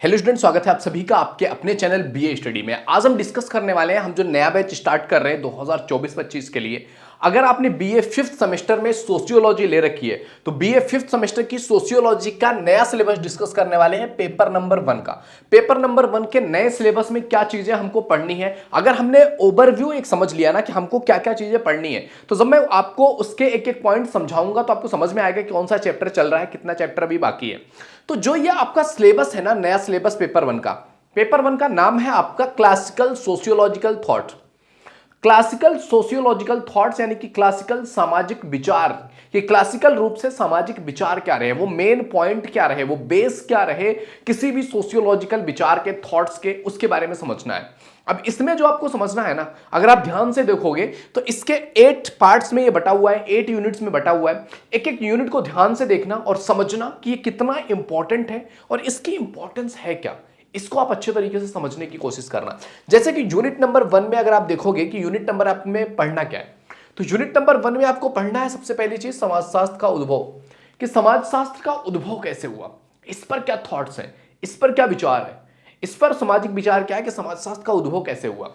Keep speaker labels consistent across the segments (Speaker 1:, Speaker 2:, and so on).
Speaker 1: Hello student, स्वागत है आप सभी का आपके अपने चैनल बीए स्टडी में। आज हम डिस्कस करने वाले हैं हम जो नया बैच स्टार्ट कर रहे हैं 2024-25 के लिए। अगर आपने बीए फिफ्थ सेमेस्टर में सोशियोलॉजी ले रखी है तो बीए फिफ्थ सेमेस्टर की सोशियोलॉजी का नया सिलेबस डिस्कस करने वाले हैं पेपर नंबर 1 का। पेपर नंबर 1 के नए सिलेबस में क्या चीजें हमको पढ़नी है, अगर हमने ओवरव्यू एक समझ लिया ना कि हमको क्या क्या चीजें पढ़नी है, तो जब मैं आपको उसके एक एक पॉइंट समझाऊंगा तो आपको समझ में आएगा कि कौन सा चैप्टर चल रहा है, कितना चैप्टर अभी बाकी है। तो जो ये आपका सिलेबस है ना, नया सिलेबस पेपर 1 का नाम है आपका classical sociological thought. Classical sociological thoughts यानी कि क्लासिकल सामाजिक विचार। ये क्लासिकल रूप से सामाजिक विचार क्या रहे, वो मेन पॉइंट क्या रहे, वो बेस क्या रहे किसी भी सोशियोलॉजिकल विचार के थॉट्स के, उसके बारे में समझना है। अब इसमें जो आपको समझना है ना, अगर आप ध्यान से देखोगे तो इसके 8 पार्ट्स में ये बटा हुआ है, 8 यूनिट्स में बटा हुआ है। एक एक यूनिट को ध्यान से देखना और समझना कि ये कितना इंपॉर्टेंट है और इसकी इंपॉर्टेंस है क्या, इसको आप अच्छे तरीके से समझने की कोशिश करना। जैसे कि यूनिट नंबर 1 में अगर आप देखोगे कि यूनिट नंबर आप में पढ़ना क्या है, तो यूनिट नंबर 1 में आपको पढ़ना है सबसे पहली चीज समाजशास्त्र का उद्भव, कि समाजशास्त्र का उद्भव कैसे हुआ, इस पर क्या थॉट्स हैं, इस पर क्या विचार है, इस पर सामाजिक विचार क्या है कि समाजशास्त्र का उद्भव कैसे हुआ।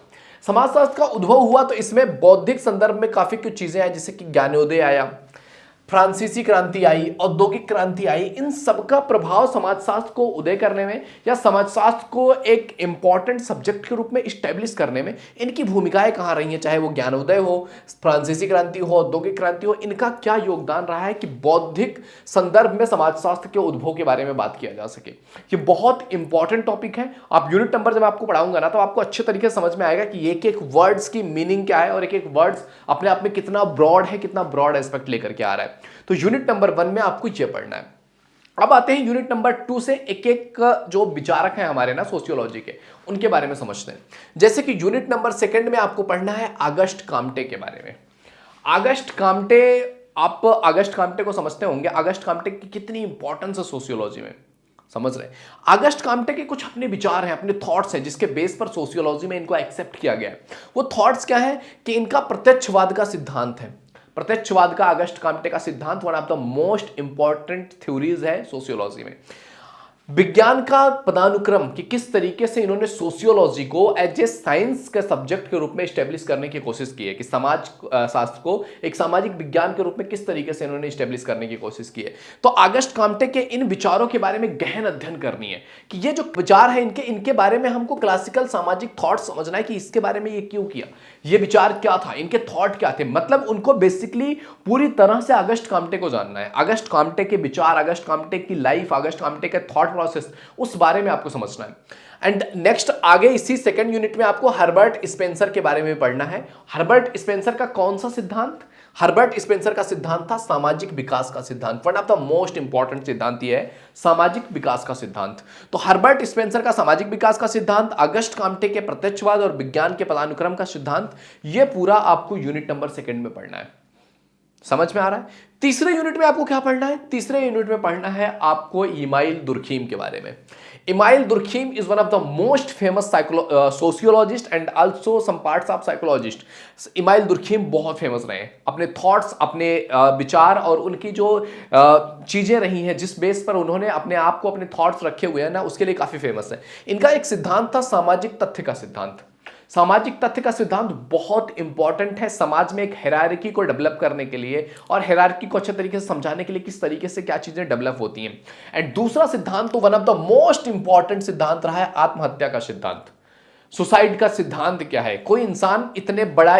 Speaker 1: समाजशास्त्र का उद्भव हुआ तो इसमें बौद्धिक संदर्भ में काफी कुछ चीजें आई, जैसे कि ज्ञानोदय आया, फ्रांसीसी क्रांति आई, औद्योगिक क्रांति आई। इन सबका प्रभाव समाजशास्त्र को उदय करने में या समाजशास्त्र को एक इंपॉर्टेंट सब्जेक्ट के रूप में स्टैब्लिश करने में इनकी भूमिकाएं कहाँ रही हैं, चाहे वो ज्ञानोदय हो, फ्रांसीसी क्रांति हो, औद्योगिक क्रांति हो, इनका क्या योगदान रहा है कि बौद्धिक संदर्भ में समाजशास्त्र के उद्भव के बारे में बात किया जा सके। ये बहुत इंपॉर्टेंट टॉपिक है। आप यूनिट नंबर जब आपको पढ़ाऊंगा ना तो आपको अच्छे तरीके से समझ में आएगा कि एक एक वर्ड्स की मीनिंग क्या है और एक एक वर्ड्स अपने आप में कितना ब्रॉड है, कितना ब्रॉड एस्पेक्ट लेकर के आ रहा है। तो यूनिट नंबर 1 में आपको ये पढ़ना है। अब आते हैं यूनिट नंबर 2 से एक एक जो विचारक हैं हमारे ना सोशियोलॉजी के, उनके बारे में समझते हैं। जैसे कि यूनिट नंबर 2 में आपको पढ़ना है अगस्ट काम्टे के बारे में। अगस्ट काम्टे, आप अगस्ट काम्टे को समझते होंगे, अगस्ट काम्टे की कितनी इंपॉर्टेंस है सोशियोलॉजी में, समझ रहे हैं। अगस्ट काम्टे के कुछ अपने विचार हैं, अपने थॉट्स हैं, जिसके बेस पर सोशियोलॉजी में इनको एक्सेप्ट किया गया है। वो थॉट्स क्या है कि इनका प्रत्यक्षवाद का सिद्धांत है। प्रत्यक्षवाद का अगस्ट काम्टे का सिद्धांत one of the most important theories है सोशियोलॉजी में। विज्ञान का पदानुक्रम कि किस तरीके से इन्होंने सोशियोलॉजी को एज ए साइंस के सब्जेक्ट के रूप में स्टैब्लिश करने की कोशिश की है, कि समाज शास्त्र को एक सामाजिक विज्ञान के रूप में किस तरीके से इन्होंने स्टैब्लिश करने की कोशिश की है। तो अगस्ट काम्टे के इन विचारों के बारे में गहन अध्ययन करनी है कि ये जो विचार है इनके बारे में हमको क्लासिकल सामाजिक थॉट समझना है कि इसके बारे में ये क्यों किया, ये विचार क्या था, इनके थॉट क्या थे, मतलब उनको बेसिकली पूरी तरह से अगस्ट काम्टे को जानना है। अगस्ट काम्टे के विचार, अगस्ट काम्टे की लाइफ, अगस्ट काम्टे के थॉट प्रोसेस, उस बारे में आपको समझना है। एंड नेक्स्ट आगे इसी सेकंड यूनिट में आपको हर्बर्ट स्पेंसर के बारे में पढ़ना है। हर्बर्ट स्पेंसर का कौन सा सिद्धांत? हर्बर्ट स्पेंसर का सिद्धांत था सामाजिक विकास का सिद्धांत। One of the most important सिद्धांत ये है सामाजिक विकास का सिद्धांत। तो हर्बर्ट स्पेंसर का सामाजिक विकास का सिद्धांत, अगस्ट काम्टे के प्रत्यक्षवाद और विज्ञान के पदानुक्रम का सिद्धांत, ये पूरा आपको यूनिट नंबर 2 में पढ़ना है। समझ में आ रहा है? तीसरे यूनिट में आपको क्या पढ़ना है? तीसरे यूनिट में पढ़ना है आपको इमाइल दुर्खीम के बारे में। Emile Durkheim is one of the most famous sociologist and also some parts of psychologist. Emile Durkheim बहुत फेमस रहे हैं, अपने थॉट्स, अपने विचार और उनकी जो चीजें रही हैं, जिस बेस पर उन्होंने अपने आप को, अपने थॉट्स रखे हुए हैं ना, उसके लिए काफी फेमस है। इनका एक सिद्धांत था सामाजिक तथ्य का सिद्धांत। सामाजिक तथ्य का सिद्धांत बहुत इंपॉर्टेंट है समाज में एक हायरार्की को डेवलप करने के लिए और हायरार्की को अच्छे तरीके से समझाने के लिए, किस तरीके से क्या चीजें डेवलप होती हैं। एंड दूसरा सिद्धांत तो one of the most important सिद्धांत रहा है आत्महत्या का सिद्धांत। सुसाइड का सिद्धांत क्या है, कोई इंसान इतने बड़ा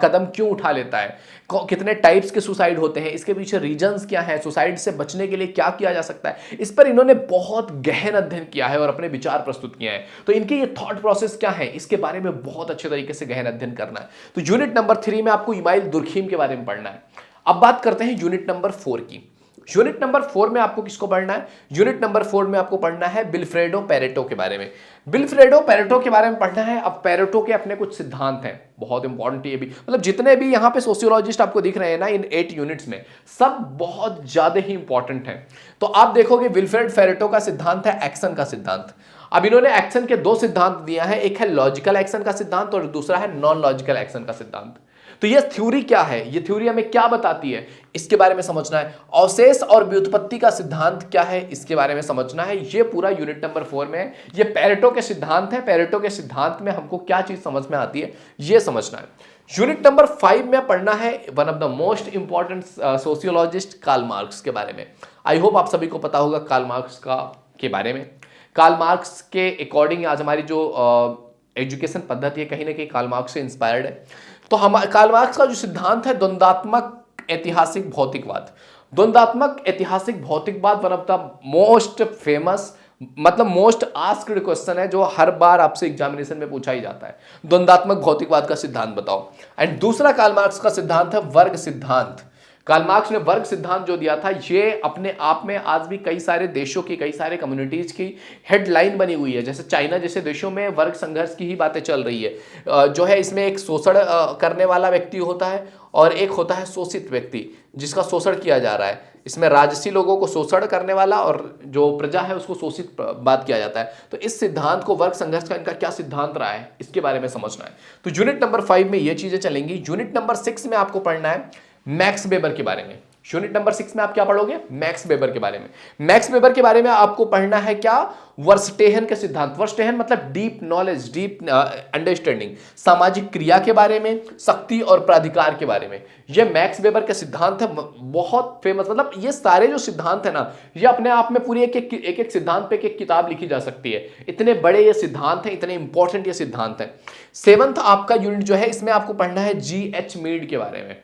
Speaker 1: कदम क्यों उठा लेता है, कितने टाइप्स के सुसाइड होते हैं, इसके पीछे रीजंस क्या हैं, सुसाइड से बचने के लिए क्या किया जा सकता है, इस पर इन्होंने बहुत गहन अध्ययन किया है और अपने विचार प्रस्तुत किए हैं। तो इनके ये थॉट प्रोसेस क्या है, इसके बारे में बहुत अच्छे तरीके से गहन अध्ययन करना है। तो यूनिट नंबर 3 में आपको इमाइल दुर्खीम के बारे में पढ़ना है। अब बात करते हैं यूनिट नंबर 4 की। यूनिट नंबर 4 में आपको किसको पढ़ना है? यूनिट नंबर 4 में आपको पढ़ना है विल्फ्रेडो पेरेटो के बारे में। विल्फ्रेडो पेरेटो के बारे में पढ़ना है। अब पेरेटो के अपने कुछ सिद्धांत हैं, बहुत इंपॉर्टेंट ये भी, मतलब जितने भी यहाँ पे सोशियोलॉजिस्ट आपको दिख रहे हैं ना इन 8 यूनिट्स में, सब बहुत ज्यादा ही इंपॉर्टेंट हैं। तो आप देखोगे विल्फ्रेड पेरेटो का सिद्धांत है एक्शन का सिद्धांत। अब इन्होंने एक्शन के 2 सिद्धांत दिया है, एक है लॉजिकल एक्शन का सिद्धांत और दूसरा है नॉन लॉजिकल एक्शन का सिद्धांत। तो ये थ्योरी क्या है, ये थ्योरी हमें क्या बताती है, इसके बारे में समझना है। अवशेष और व्युत्पत्ति का सिद्धांत क्या है, इसके बारे में समझना है। ये पूरा यूनिट नंबर 4 में है। ये पेरेटो के सिद्धांत है, पेरेटो के सिद्धांत में हमको क्या चीज समझ में आती है ये समझना है। यूनिट नंबर 5 में पढ़ना है one of the most important sociologist Karl Marx के बारे में। आई होप आप सभी को पता होगा कार्ल मार्क्स का के बारे में। कार्ल मार्क्स के अकॉर्डिंग आज हमारी जो एजुकेशन पद्धति है कहीं ना कहीं कार्ल मार्क्स से इंस्पायर्ड है। तो हम कार्ल मार्क्स का जो सिद्धांत है द्वंद्वात्मक ऐतिहासिक भौतिकवाद, द्वंद्वात्मक ऐतिहासिक भौतिकवाद one of the most famous मतलब मोस्ट आस्क्ड क्वेश्चन है जो हर बार आपसे एग्जामिनेशन में पूछा ही जाता है। द्वंद्वात्मक भौतिकवाद का सिद्धांत बताओ। एंड दूसरा कार्ल मार्क्स का सिद्धांत है वर्ग सिद्धांत। कार्ल मार्क्स ने वर्ग सिद्धांत जो दिया था ये अपने आप में आज भी कई सारे देशों की, कई सारे कम्युनिटीज की हेडलाइन बनी हुई है। जैसे चाइना जैसे देशों में वर्ग संघर्ष की ही बातें चल रही है। जो है इसमें एक शोषण करने वाला व्यक्ति होता है और एक होता है शोषित व्यक्ति जिसका शोषण किया जा रहा है। इसमें राजसी लोगों को शोषण करने वाला और जो प्रजा है उसको शोषित बात किया जाता है। तो इस सिद्धांत को, वर्ग संघर्ष का इनका क्या सिद्धांत रहा है, इसके बारे में समझना है। तो यूनिट नंबर 5 में ये चीजें चलेंगी। यूनिट नंबर 6 में आपको पढ़ना है मैक्स वेबर के बारे में। यूनिट नंबर 6 में आप क्या पढ़ोगे, मैक्स वेबर के बारे में। मैक्स वेबर के बारे में आपको पढ़ना है क्या, वर्स्टेहन के सिद्धांत। वर्स्टेहन मतलब डीप नॉलेज, डीप अंडरस्टैंडिंग, सामाजिक क्रिया के बारे में, शक्ति और प्राधिकार के बारे में। ये मैक्स वेबर के सिद्धांत है, बहुत फेमस। मतलब ये सारे जो सिद्धांत है ना, ये अपने आप में पूरी एक सिद्धांत पे एक किताब लिखी जा सकती है। इतने बड़े ये सिद्धांत हैं, इतने इंपॉर्टेंट ये सिद्धांत हैं। 7th आपका यूनिट जो है इसमें आपको पढ़ना है GH मीड के बारे में।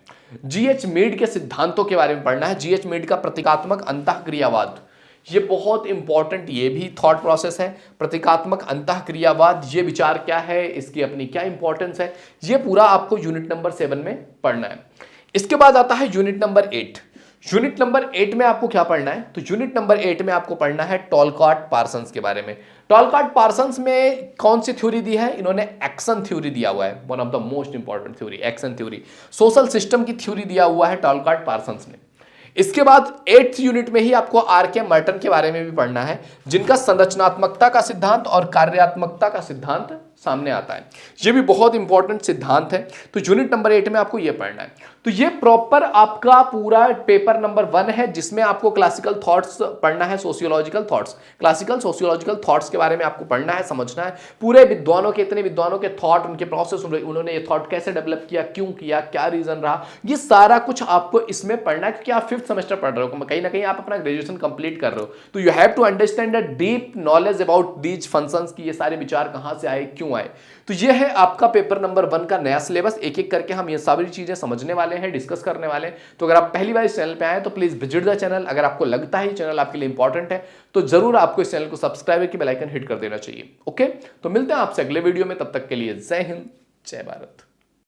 Speaker 1: GH मीड के सिद्धांतों के बारे में पढ़ना है। GH मीड का प्रतीकात्मक अंतःक्रियावाद, ये बहुत इंपॉर्टेंट, ये भी थॉट प्रोसेस है। प्रतीकात्मक अंतःक्रियावाद, ये विचार क्या है, इसकी अपनी क्या इंपॉर्टेंस है, ये पूरा आपको यूनिट नंबर 7 में पढ़ना है। इसके बाद आता है यूनिट नंबर 8। यूनिट नंबर 8 में आपको क्या पढ़ना है, तो यूनिट नंबर 8 में आपको पढ़ना है टॉलकाट पार्सन्स के बारे में। टॉलकाट पार्सन्स में कौन सी थ्योरी दी है, इन्होंने एक्शन थ्योरी दिया हुआ है, one of the most important theory, action theory. Social system की थ्योरी दिया हुआ है टॉलकाट पार्सन्स ने। इसके बाद 8th यूनिट में ही आपको R.K. मर्टन के बारे में भी पढ़ना है, जिनका संरचनात्मकता का सिद्धांत और कार्यात्मकता का सिद्धांत सामने आता है। ये भी बहुत इंपॉर्टेंट सिद्धांत है। तो यूनिट नंबर 8 में आपको ये पढ़ना है। तो ये प्रॉपर आपका पूरा पेपर नंबर 1 है, जिसमें आपको क्लासिकल थॉट्स पढ़ना है, sociological thoughts, classical sociological thoughts के बारे में आपको पढ़ना है, समझना है। पूरे विद्वानों के, इतने विद्वानों के थॉट, उनके प्रोसेस, उन्होंने ये थॉट कैसे डेवलप किया, क्यों किया, क्या रीजन रहा, ये सारा कुछ आपको इसमें पढ़ना है। क्योंकि आप 5th सेमेस्टर पढ़ रहे हो, कहीं ना कहीं आप अपना ग्रेजुएशन कंप्लीट कर रहे हो, तो you have to understand the deep knowledge about these functions की, ये सारे विचार कहां से आए, क्यों आए। तो ये है आपका पेपर नंबर 1 का नया सिलेबस। एक एक करके हम ये सारी चीजें समझने वाले हैं, डिस्कस करने वाले हैं। तो अगर आप पहली बार इस चैनल पे आए तो प्लीज विजिट द चैनल। अगर आपको लगता है ये चैनल आपके लिए इंपॉर्टेंट है तो जरूर आपको इस चैनल को सब्सक्राइब की बेल आइकन हिट कर देना चाहिए। ओके, तो मिलते हैं आपसे अगले वीडियो में, तब तक के लिए जय हिंद, जय भारत।